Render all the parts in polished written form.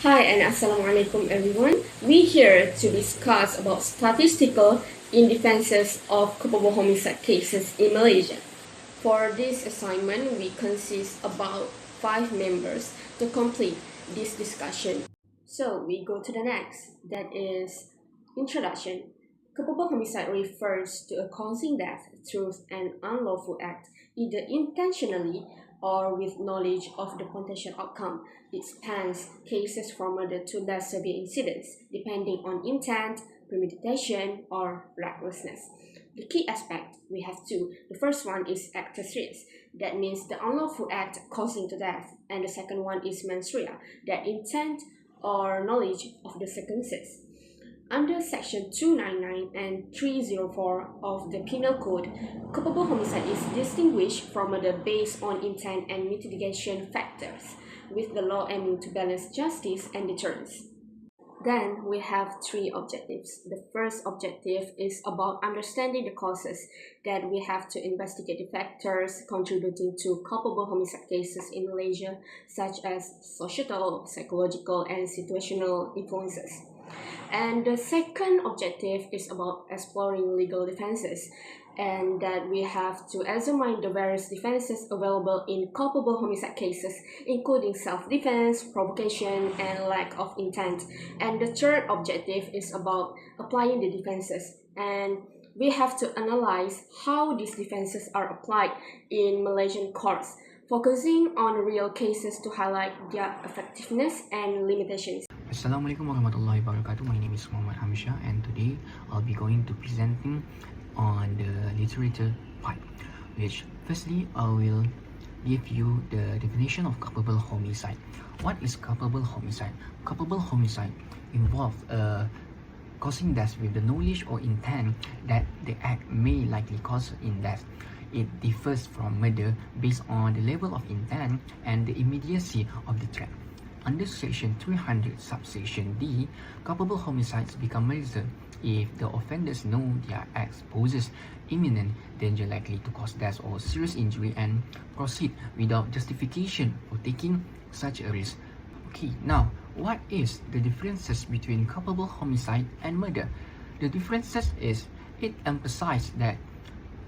Hi and Assalamualaikum everyone. We here to discuss about statistical indefenses of culpable homicide cases in Malaysia. For this assignment, we consist about 5 members to complete this discussion. So we go to the next, that is introduction. Culpable homicide refers to a causing death through an unlawful act, either intentionally or with knowledge of the potential outcome. It spans cases from murder to less severe incidents, depending on intent, premeditation, or recklessness. The key aspect, we have two. The first one is actus reus, that means the unlawful act causing to death, and the second one is mens rea, that intent or knowledge of the circumstances. Under Section 299 and 304 of the Penal Code, culpable homicide is distinguished from murder based on intent and mitigation factors, with the law aiming to balance justice and deterrence. Then we have 3 objectives. The first objective is about understanding the causes, that we have to investigate the factors contributing to culpable homicide cases in Malaysia, such as societal, psychological, and situational influences. And the second objective is about exploring legal defenses, and that we have to examine the various defenses available in culpable homicide cases, including self-defense, provocation, and lack of intent. And the third objective is about applying the defenses, and we have to analyze how these defenses are applied in Malaysian courts, focusing on real cases to highlight their effectiveness and limitations. Assalamualaikum warahmatullahi wabarakatuh. My name is Muhammad Hamshah, and today I'll be going to presenting on the literature part, which firstly I will give you the definition of culpable homicide. What is culpable homicide? Culpable homicide involves causing death with the knowledge or intent that the act may likely cause in death. It differs from murder based on the level of intent and the immediacy of the threat. Under Section 300, subsection D, culpable homicides become murder if the offenders know their acts poses imminent danger likely to cause death or serious injury and proceed without justification for taking such a risk. Okay, now, what is the differences between culpable homicide and murder? The differences is it emphasizes that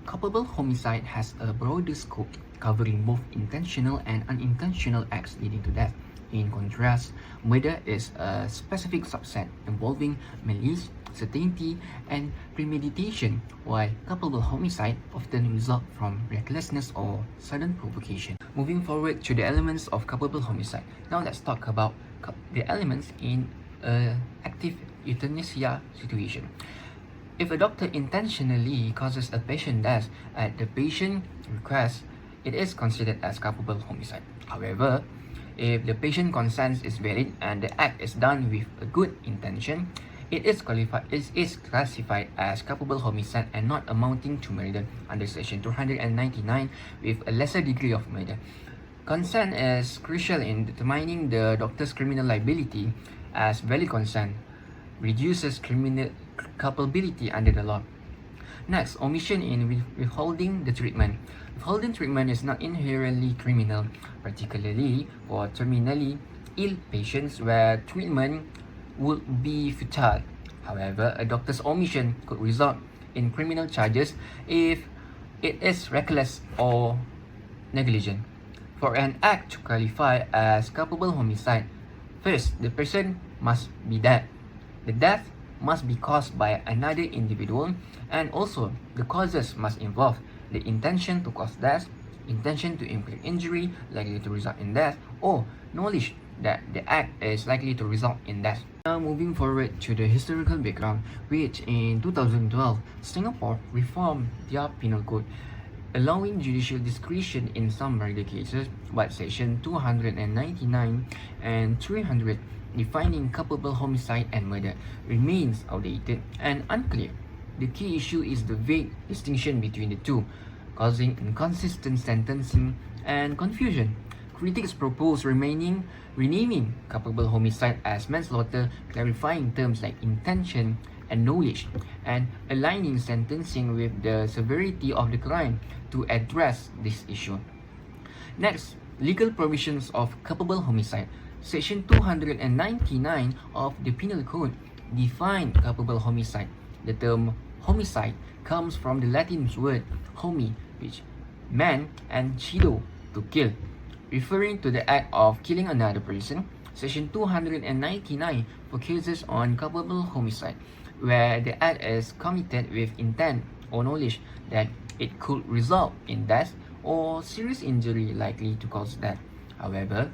culpable homicide has a broader scope covering both intentional and unintentional acts leading to death. In contrast, murder is a specific subset involving malice, certainty, and premeditation, while culpable homicide often result from recklessness or sudden provocation. Moving forward to the elements of culpable homicide. Now let's talk about the elements in an active euthanasia situation. If a doctor intentionally causes a patient death at the patient's request, it is considered as culpable homicide. However, if the patient consent is valid and the act is done with a good intention, it is classified as culpable homicide and not amounting to murder under Section 299 with a lesser degree of murder. Consent is crucial in determining the doctor's criminal liability, as valid consent reduces criminal culpability under the law. Next, omission in withholding the treatment. Withholding treatment is not inherently criminal, particularly for terminally ill patients where treatment would be futile. However, a doctor's omission could result in criminal charges if it is reckless or negligent. For an act to qualify as culpable homicide, first, the person must be dead. The death must be caused by another individual, and also the causes must involve the intention to cause death, intention to inflict injury likely to result in death, or knowledge that the act is likely to result in death. Now moving forward to the historical background, which in 2012, Singapore reformed their penal code, allowing judicial discretion in some murder cases, but Section 299 and 300 defining culpable homicide and murder remains outdated and unclear. The key issue is the vague distinction between the two, causing inconsistent sentencing and confusion. Critics propose renaming culpable homicide as manslaughter, clarifying terms like intention and knowledge, and aligning sentencing with the severity of the crime to address this issue. Next, legal provisions of culpable homicide. Section 299 of the Penal Code defines culpable homicide. The term homicide comes from the Latin word homi, which man, and cido, to kill, referring to the act of killing another person. Section 299 focuses on culpable homicide, where the act is committed with intent or knowledge that it could result in death or serious injury likely to cause death. However,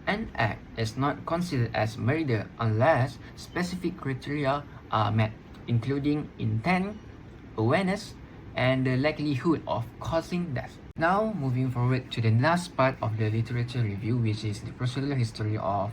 an act is not considered as murder unless specific criteria are met, including intent, awareness, and the likelihood of causing death. Now, moving forward to the last part of the literature review, which is the procedural history of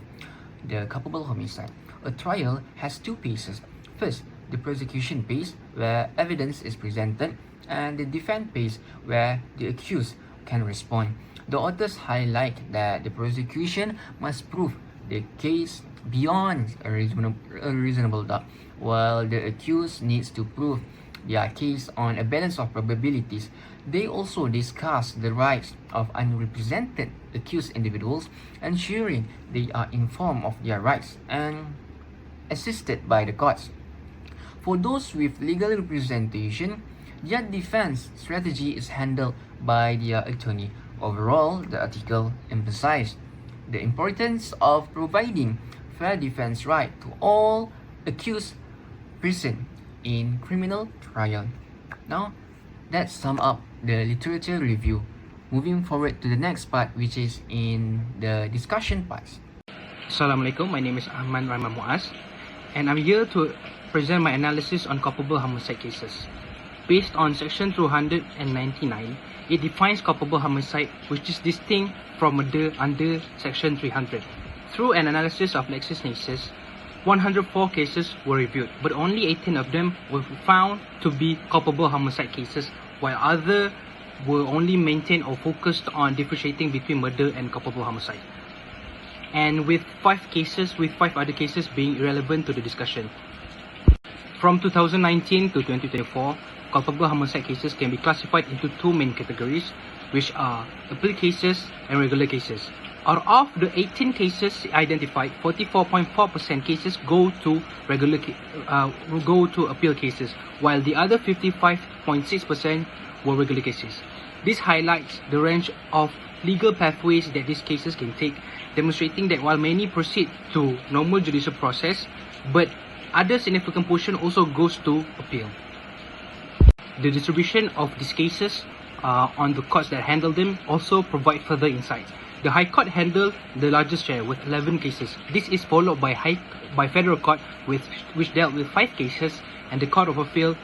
the culpable homicide. A trial has two phases. First, the prosecution phase, where evidence is presented, and the defense phase, where the accused can respond. The authors highlight that the prosecution must prove the case beyond a reasonable doubt, while the accused needs to prove their case on a balance of probabilities. They also discuss the rights of unrepresented accused individuals, ensuring they are informed of their rights and assisted by the courts. For those with legal representation, their defense strategy is handled by their attorney. Overall, the article emphasized the importance of providing fair defense right to all accused persons in criminal trial. Now, let's sum up the literature review. Moving forward to the next part, which is in the discussion parts. Assalamualaikum, my name is Ahmad Rahman Muaz, and I'm here to present my analysis on culpable homicide cases. Based on section 299, it defines culpable homicide, which is distinct from murder under section 300. Through an analysis of LexisNexis, 104 cases were reviewed, but only 18 of them were found to be culpable homicide cases, while others were only maintained or focused on differentiating between murder and culpable homicide, and with 5 other cases being irrelevant to the discussion. From 2019 to 2024, culpable homicide cases can be classified into 2 main categories, which are appeal cases and regular cases. Out of the 18 cases identified, 44.4% cases go to appeal cases, while the other 55.6% were regular cases. This highlights the range of legal pathways that these cases can take, demonstrating that while many proceed to normal judicial process, but other significant portion also goes to appeal. The distribution of these cases on the courts that handle them also provide further insights. The High Court handled the largest share with 11 cases. This is followed by Federal Court, which dealt with 5 cases, and the Court of Appeal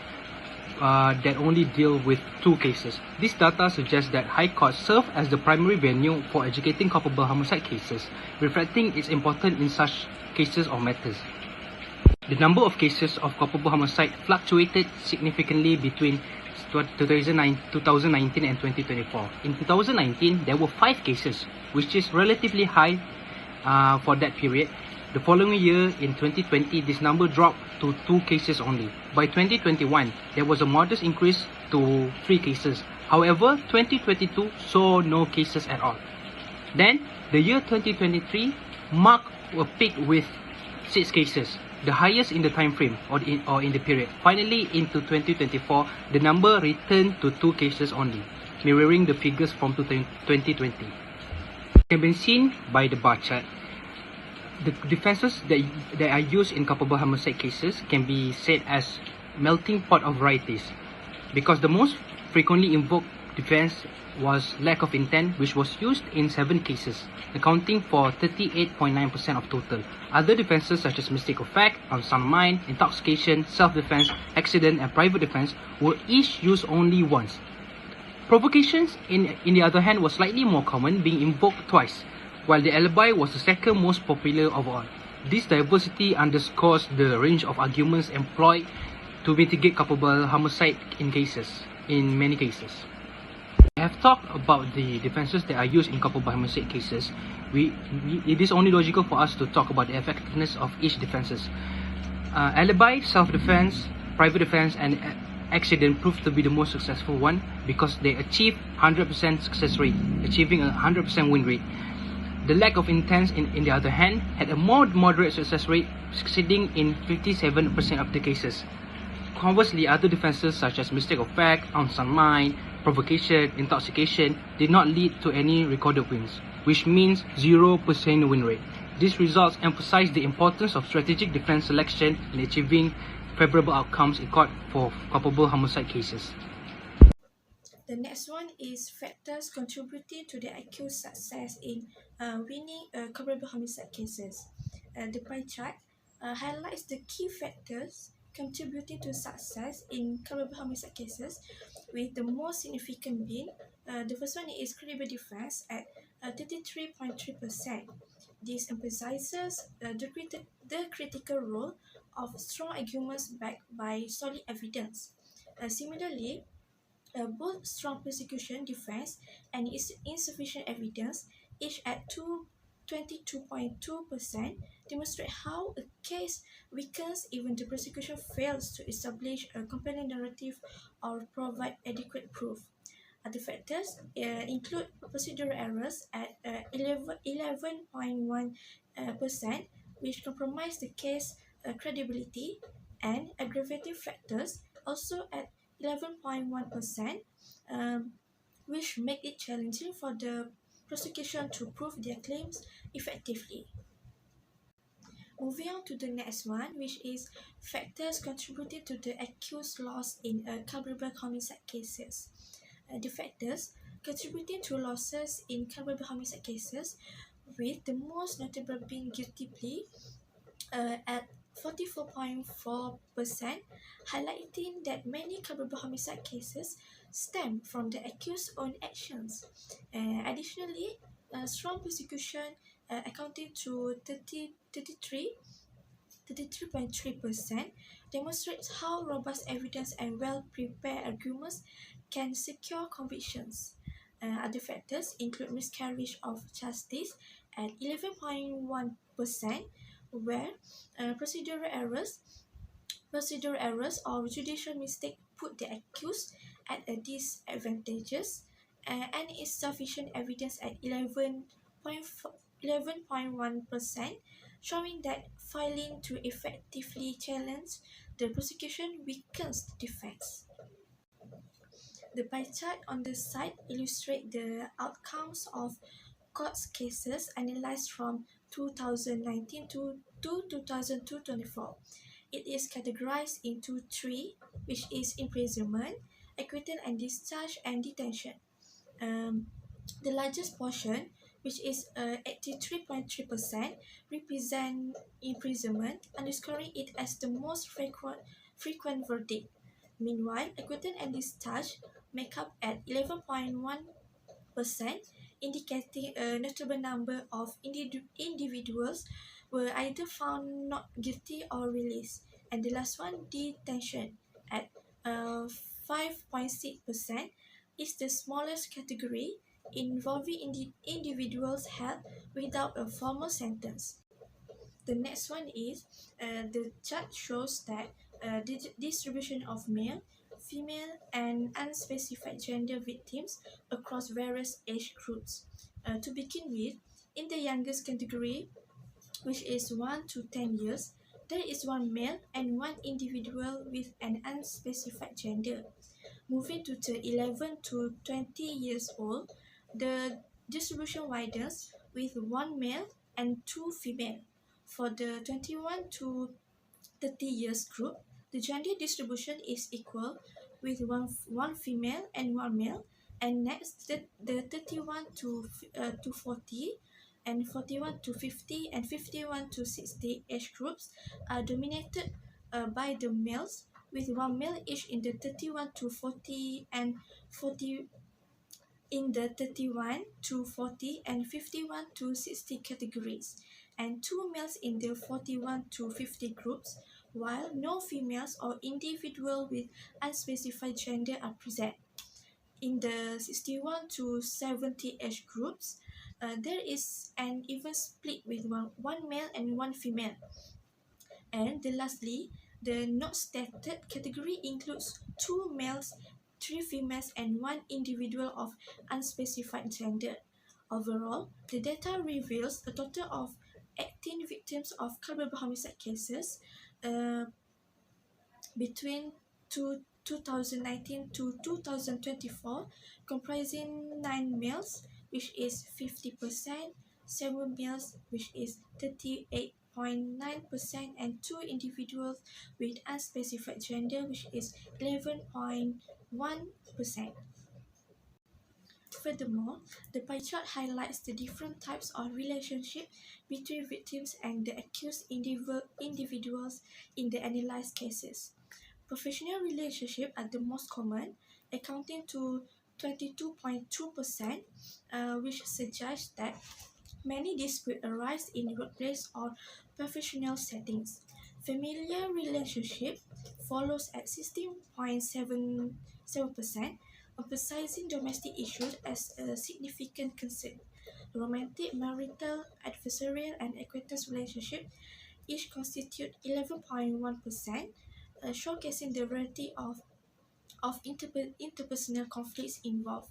that only deal with 2 cases. This data suggests that High Court serve as the primary venue for educating culpable homicide cases, reflecting its importance in such cases or matters. The number of cases of culpable homicide fluctuated significantly between 2019 and 2024. In 2019, there were 5 cases, which is relatively high for that period. The following year, in 2020, this number dropped to 2 cases only. By 2021, there was a modest increase to 3 cases. However, 2022 saw no cases at all. Then, the year 2023 marked a peak with 6 cases, the highest in the time frame or in the period. Finally, into 2024, the number returned to 2 cases only, mirroring the figures from 2020. It can be seen by the bar chart. The defenses that are used in culpable homicide cases can be said as melting pot of varieties, because the most frequently invoked defense was lack of intent, which was used in 7 cases, accounting for 38.9% of total. Other defenses such as mistake of fact, unsound mind, intoxication, self-defense, accident, and private defense were each used only once. Provocations, in the other hand, was slightly more common, being invoked twice, while the alibi was the second most popular of all. This diversity underscores the range of arguments employed to mitigate culpable homicide in many cases. We have talked about the defenses that are used in culpable homicide cases. It is only logical for us to talk about the effectiveness of each defenses. Alibi, self-defense, private defense, and accident proved to be the most successful one because they achieve 100% success rate, achieving a 100% win rate. The lack of intent, in the other hand, had a more moderate success rate, succeeding in 57% of the cases. Conversely, other defenses such as mistake of fact, unsound mind, provocation, intoxication did not lead to any recorded wins, which means 0% win rate. These results emphasize the importance of strategic defense selection in achieving favorable outcomes in court for culpable homicide cases. The next one is factors contributing to the accused success in winning culpable homicide cases. The pie chart highlights the key factors contributing to success in culpable homicide cases, with the most significant being the first one is credible defense at 33.3%. This emphasizes the critical role of strong arguments backed by solid evidence. Similarly, both strong prosecution defense and insufficient evidence, each at 22.2%, demonstrate how a case weakens even the prosecution fails to establish a compelling narrative or provide adequate proof. Other factors include procedural errors at 11.1%, which compromise the case credibility, and aggravating factors also at 11.1%, which make it challenging for the prosecution to prove their claims effectively. Moving on to the next one, which is factors contributing to the accused loss in culpable homicide cases. The factors contributing to losses in culpable homicide cases, with the most notable being guilty plea at 44.4%, highlighting that many culpable homicide cases stem from the accused's own actions. Additionally, strong prosecution accounting to 33.3%, demonstrates how robust evidence and well-prepared arguments can secure convictions. Other factors include miscarriage of justice at 11.1%, where procedural errors or judicial mistake put the accused at a disadvantageous, and insufficient evidence at 11.1%, showing that failing to effectively challenge the prosecution weakens the defense. The pie chart on the side illustrates the outcomes of court cases analyzed from 2019 to 2024. It is categorized into three, which is imprisonment, acquittal and discharge, and detention. The largest portion, which is 83.3%, represent imprisonment, underscoring it as the most frequent verdict. Meanwhile, acquittal and discharge make up at 11.1%, indicating a notable number of individuals were either found not guilty or released. And the last one, detention, at 5.6%, is the smallest category, involving individuals held without a formal sentence. The next one is the chart shows that the distribution of male, female, and unspecified gender victims across various age groups. To begin with, in the youngest category, which is 1 to 10 years, there is one male and one individual with an unspecified gender. Moving to the 11 to 20 years old, the distribution widens with one male and two female. For the 21 to 30 years group, the gender distribution is equal with one female and one male. And next, the 31 to 40 and 41 to 50 and 51 to 60 age groups are dominated by the males, with one male each in the 31 to 40 and 40 in the 31 to 40 and 51 to 60 categories, and two males in the 41 to 50 groups, while no females or individuals with unspecified gender are present. In the 61 to 70 age groups, there is an even split with one male and one female. And lastly, the not stated category includes two males, three females, and one individual of unspecified gender. Overall, the data reveals a total of 18 victims of culpable homicide cases between 2019 to 2024, comprising 9 males, which is 50%, 7 males, which is 38.9%, and 2 individuals with unspecified gender, which is 11.1%. Furthermore, the pie chart highlights the different types of relationship between victims and the accused individuals in the analyzed cases. Professional relationships are the most common, accounting to 22.2%, which suggests that many disputes arise in workplace or professional settings. Familiar relationship follows at 16.77%, emphasizing domestic issues as a significant concern. Romantic, marital, adversarial, and acquaintance relationships each constitute 11.1%, showcasing the variety of interpersonal conflicts involved.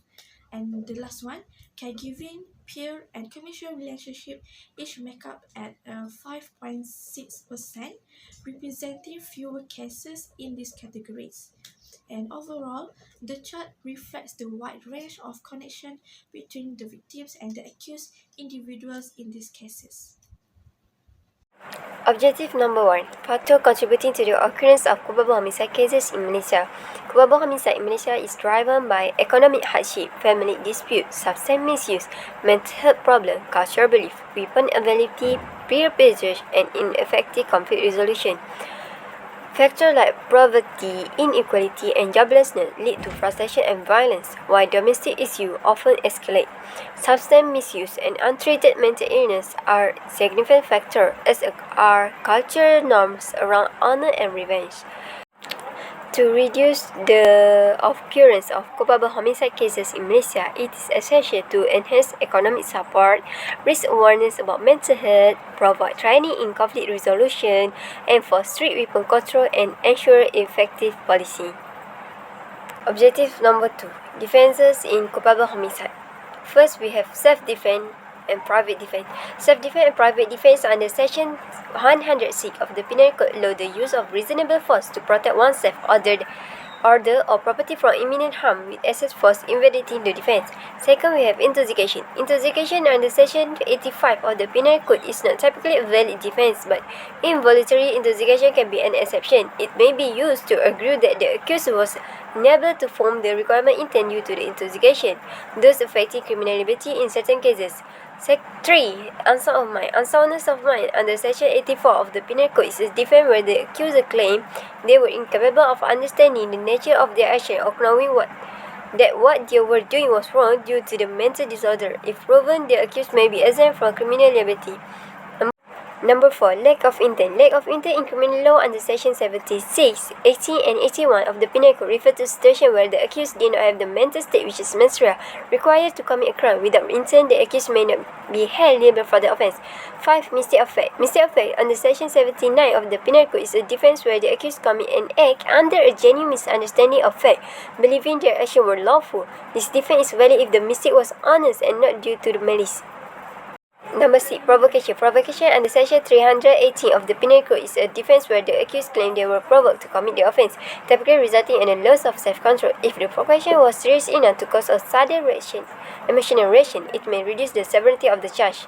And the last one, caregiving, peer, and commercial relationship each make up at 5.6%, representing fewer cases in these categories. And overall, the chart reflects the wide range of connection between the victims and the accused individuals in these cases. Objective number 1. Factor contributing to the occurrence of culpable homicide cases in Malaysia. Culpable homicide in Malaysia is driven by economic hardship, family dispute, substance misuse, mental health problem, cultural belief, weapon availability, peer pressure, and ineffective conflict resolution. Factors like poverty, inequality, and joblessness lead to frustration and violence, while domestic issues often escalate. Substance misuse and untreated mental illness are significant factors, as are cultural norms around honor and revenge. To reduce the occurrence of culpable homicide cases in Malaysia, it is essential to enhance economic support, raise awareness about mental health, provide training in conflict resolution, enforce strict weapon control, and ensure effective policy. Objective number 2. Defenses in culpable homicide. First, we have self-defense and private defense. Self-defense and private defense under Section 106 of the Penal Code allow the use of reasonable force to protect oneself, order or property from imminent harm with excess force invalidating the defense. Second, we have intoxication. Intoxication under Section 85 of the Penal Code is not typically a valid defense, but involuntary intoxication can be an exception. It may be used to argue that the accused was unable to form the requirement intent due to the intoxication, thus affecting criminal liberty in certain cases. 3. Unsoundness of mind under Section 84 of the Penal Code is a defense where the accuser claims they were incapable of understanding the nature of their action or knowing what they were doing was wrong due to the mental disorder. If proven, the accused may be exempt from criminal liability. Number 4. Lack of intent. Lack of intent in criminal law under Section 76, 80, and 81 of the Penal Code refer to a situation where the accused did not have the mental state which is menstrual required to commit a crime. Without intent, the accused may not be held liable for the offence. 5. Mistake of fact. Mistake of fact under Section 79 of the Penal Code is a defence where the accused commit an act under a genuine misunderstanding of fact, believing their action were lawful. This defence is valid if the mistake was honest and not due to the malice. Number 6. Provocation. Provocation under Section 318 of the Penal Code is a defence where the accused claim they were provoked to commit the offence, typically resulting in a loss of self-control. If the provocation was serious enough to cause a sudden emotional reaction, it may reduce the severity of the charge.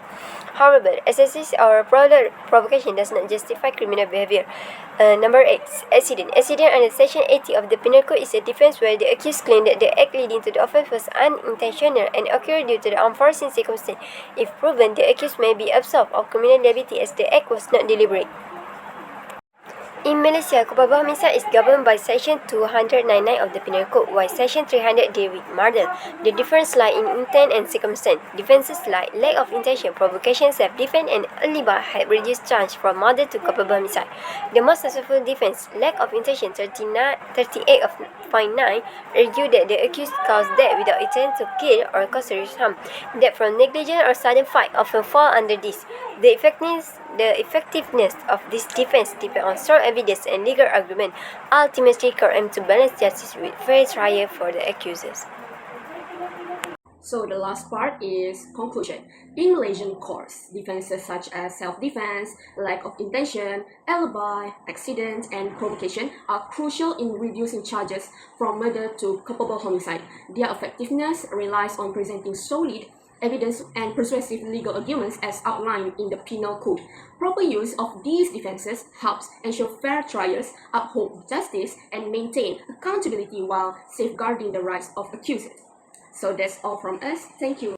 However, excessive or prolonged provocation does not justify criminal behaviour. Number 8. Accident. Accident under Section 80 of the Penal Code is a defence where the accused claim that the act leading to the offence was unintentional and occurred due to the unforeseen circumstance. If proven, the accused may be absolved of criminal liability as the act was not deliberate. In Malaysia, culpable homicide is governed by Section 299 of the Penal Code, while Section 300 deal with murder. The difference lies in intent and circumstance. Defences like lack of intention, provocation, self-defense, and alibi have reduced charge from murder to culpable homicide. The most successful defense, lack of intention, 38.9, argue that the accused caused death without intent to kill or cause serious harm. Death from negligence or sudden fight often fall under this. The effectiveness of this defense depends on strong evidence and legal argument. Ultimately, court aims to balance justice with fair trial for the accusers. So the last part is conclusion. In Malaysian courts, defenses such as self-defense, lack of intention, alibi, accident, and provocation are crucial in reducing charges from murder to culpable homicide. Their effectiveness relies on presenting solid evidence and persuasive legal arguments as outlined in the penal code. Proper use of these defenses helps ensure fair trials, uphold justice, and maintain accountability while safeguarding the rights of accused. So that's all from us. Thank you.